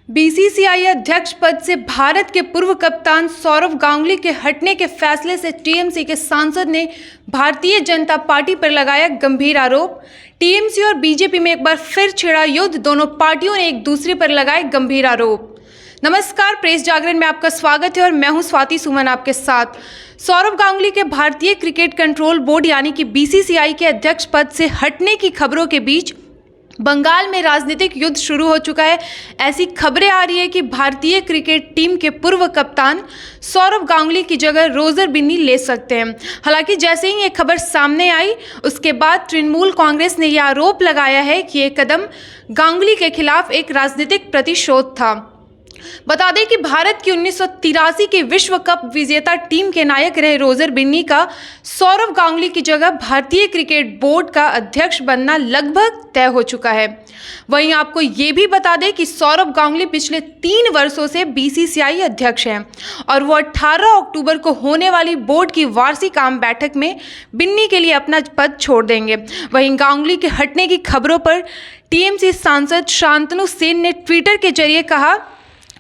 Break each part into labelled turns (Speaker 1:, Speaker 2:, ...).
Speaker 1: BCCI अध्यक्ष पद से भारत के पूर्व कप्तान सौरव गांगुली के हटने के फैसले से टीएमसी के सांसद ने भारतीय जनता पार्टी पर लगाया गंभीर आरोप। टीएमसी और बीजेपी में एक बार फिर छिड़ा युद्ध, दोनों पार्टियों ने एक दूसरे पर लगाए गंभीर आरोप। नमस्कार, प्रेस जागरण में आपका स्वागत है और मैं हूं स्वाति सुमन आपके साथ। सौरव गांगुली के भारतीय क्रिकेट कंट्रोल बोर्ड यानी कि बीसीसीआई के अध्यक्ष पद से हटने की खबरों के बीच बंगाल में राजनीतिक युद्ध शुरू हो चुका है। ऐसी खबरें आ रही है कि भारतीय क्रिकेट टीम के पूर्व कप्तान सौरव गांगुली की जगह रोजर बिन्नी ले सकते हैं। हालांकि जैसे ही ये खबर सामने आई, उसके बाद तृणमूल कांग्रेस ने यह आरोप लगाया है कि ये कदम गांगुली के खिलाफ एक राजनीतिक प्रतिशोध था। बता दें कि भारत की 1983 के विश्व कप विजेता टीम के नायक रहे रोजर बिन्नी का सौरव गांगुली की जगह भारतीय क्रिकेट बोर्ड का अध्यक्ष बनना लगभग तय हो चुका है। वहीं आपको ये भी बता दें कि सौरव गांगुली पिछले 3 वर्षों से बीसीसीआई अध्यक्ष हैं और वो 18 अक्टूबर को होने वाली बोर्ड की वार्षिक आम बैठक में बिन्नी के लिए अपना पद छोड़ देंगे। वहीं गांगुली के हटने की खबरों पर टीएमसी सांसद शांतनु सेन ने ट्विटर के जरिए कहा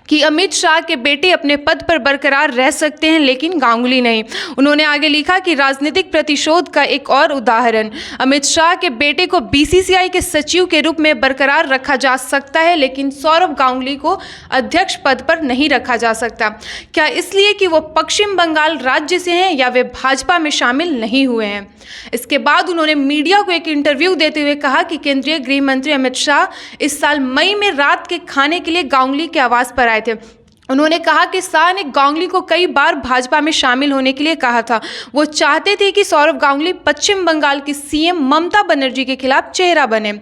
Speaker 1: कि अमित शाह के बेटे अपने पद पर बरकरार रह सकते हैं, लेकिन गांगुली नहीं। उन्होंने आगे लिखा कि राजनीतिक प्रतिशोध का एक और उदाहरण, अमित शाह के बेटे को बीसीसीआई के सचिव के रूप में बरकरार रखा जा सकता है, लेकिन सौरव गांगुली को अध्यक्ष पद पर नहीं रखा जा सकता। क्या इसलिए कि वो पश्चिम बंगाल राज्य से हैं या वे भाजपा में शामिल नहीं हुए हैं? इसके बाद उन्होंने मीडिया को एक इंटरव्यू देते हुए कहा कि केंद्रीय गृह मंत्री अमित शाह इस साल मई में रात के खाने के लिए गांगुली के आवास पर आए थे। उन्होंने कहा कि शाह ने गांगुली को कई बार भाजपा में शामिल होने के लिए कहा था। वो चाहते थे कि सौरव गांगुली पश्चिम बंगाल की सीएम ममता बनर्जी के खिलाफ चेहरा बने।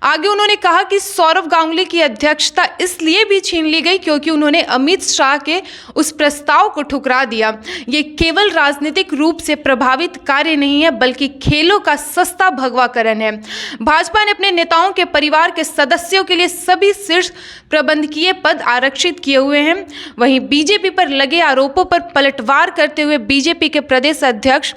Speaker 1: आगे उन्होंने कहा कि सौरव गांगुली की अध्यक्षता इसलिए भी छीन ली गई क्योंकि उन्होंने अमित शाह के उस प्रस्ताव को ठुकरा दिया। ये केवल राजनीतिक रूप से प्रभावित कार्य नहीं है, बल्कि खेलों का सस्ता भगवाकरण है। भाजपा ने अपने नेताओं के परिवार के सदस्यों के लिए सभी शीर्ष प्रबंधकीय पद आरक्षित किए हुए हैं। वहीं बीजेपी पर लगे आरोपों पर पलटवार करते हुए बीजेपी के प्रदेश अध्यक्ष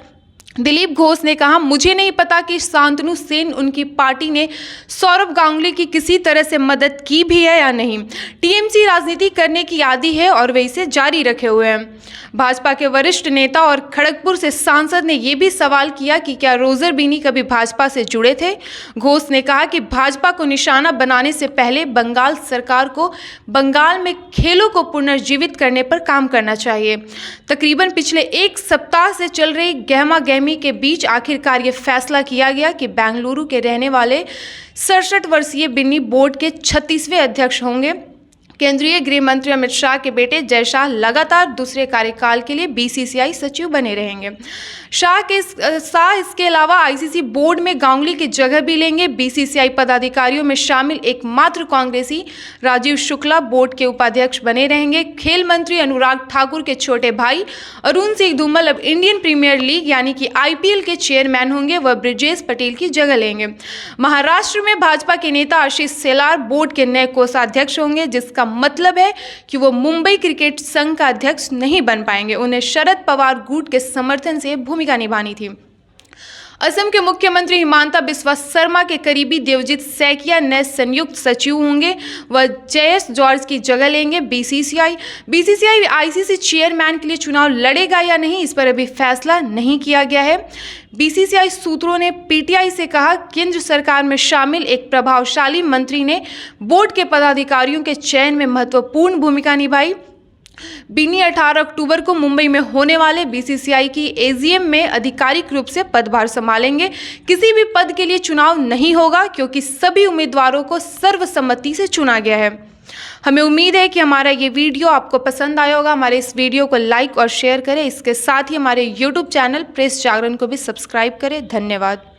Speaker 1: दिलीप घोष ने कहा, मुझे नहीं पता कि शांतनु सेन उनकी पार्टी ने सौरव गांगुली की किसी तरह से मदद की भी है या नहीं। टीएमसी राजनीति करने की आदी है और वे इसे जारी रखे हुए हैं। भाजपा के वरिष्ठ नेता और खड़गपुर से सांसद ने यह भी सवाल किया कि क्या रोजर बिन्नी कभी भाजपा से जुड़े थे। घोष ने कहा कि भाजपा को निशाना बनाने से पहले बंगाल सरकार को बंगाल में खेलों को पुनर्जीवित करने पर काम करना चाहिए। तकरीबन पिछले 1 सप्ताह से चल रही गहमा गहमी के बीच आखिरकार ये फैसला किया गया कि बेंगलुरु के रहने वाले 67 वर्षीय बिन्नी बोर्ड के 36वें अध्यक्ष होंगे। केंद्रीय गृह मंत्री अमित शाह के बेटे जय शाह लगातार दूसरे कार्यकाल के लिए बीसीसीआई सचिव बने रहेंगे। शाह इसके अलावा आईसीसी बोर्ड में गांगुली की जगह भी लेंगे। बीसीसीआई पदाधिकारियों में शामिल एकमात्र कांग्रेसी राजीव शुक्ला बोर्ड के उपाध्यक्ष बने रहेंगे। खेल मंत्री अनुराग ठाकुर के छोटे भाई अरुण सिंह धूमल अब इंडियन प्रीमियर लीग यानी कि आईपीएल के चेयरमैन होंगे। वह ब्रिजेश पटेल की जगह लेंगे। महाराष्ट्र में भाजपा के नेता आशीष शेलार बोर्ड के नए कोषाध्यक्ष होंगे, जिसका मतलब है कि वो मुंबई क्रिकेट संघ का अध्यक्ष नहीं बन पाएंगे। उन्हें शरद पवार गुट के समर्थन से भूमिका निभानी थी। असम के मुख्यमंत्री हिमांता बिस्वा शर्मा के करीबी देवजीत सैकिया नए संयुक्त सचिव होंगे। वह जयेश जॉर्ज की जगह लेंगे। बीसीसीआई आईसीसी चेयरमैन के लिए चुनाव लड़ेगा या नहीं, इस पर अभी फैसला नहीं किया गया है। बीसीसीआई सूत्रों ने पीटीआई से कहा, केंद्र सरकार में शामिल एक प्रभावशाली मंत्री ने बोर्ड के पदाधिकारियों के चयन में महत्वपूर्ण भूमिका निभाई। बिन्नी 18 अक्टूबर को मुंबई में होने वाले बीसीसीआई की एजीएम में आधिकारिक रूप से पदभार संभालेंगे। किसी भी पद के लिए चुनाव नहीं होगा क्योंकि सभी उम्मीदवारों को सर्वसम्मति से चुना गया है। हमें उम्मीद है कि हमारा ये वीडियो आपको पसंद आया होगा। हमारे इस वीडियो को लाइक और शेयर करें। इसके साथ ही हमारे यूट्यूब चैनल प्रेस जागरण को भी सब्सक्राइब करें। धन्यवाद।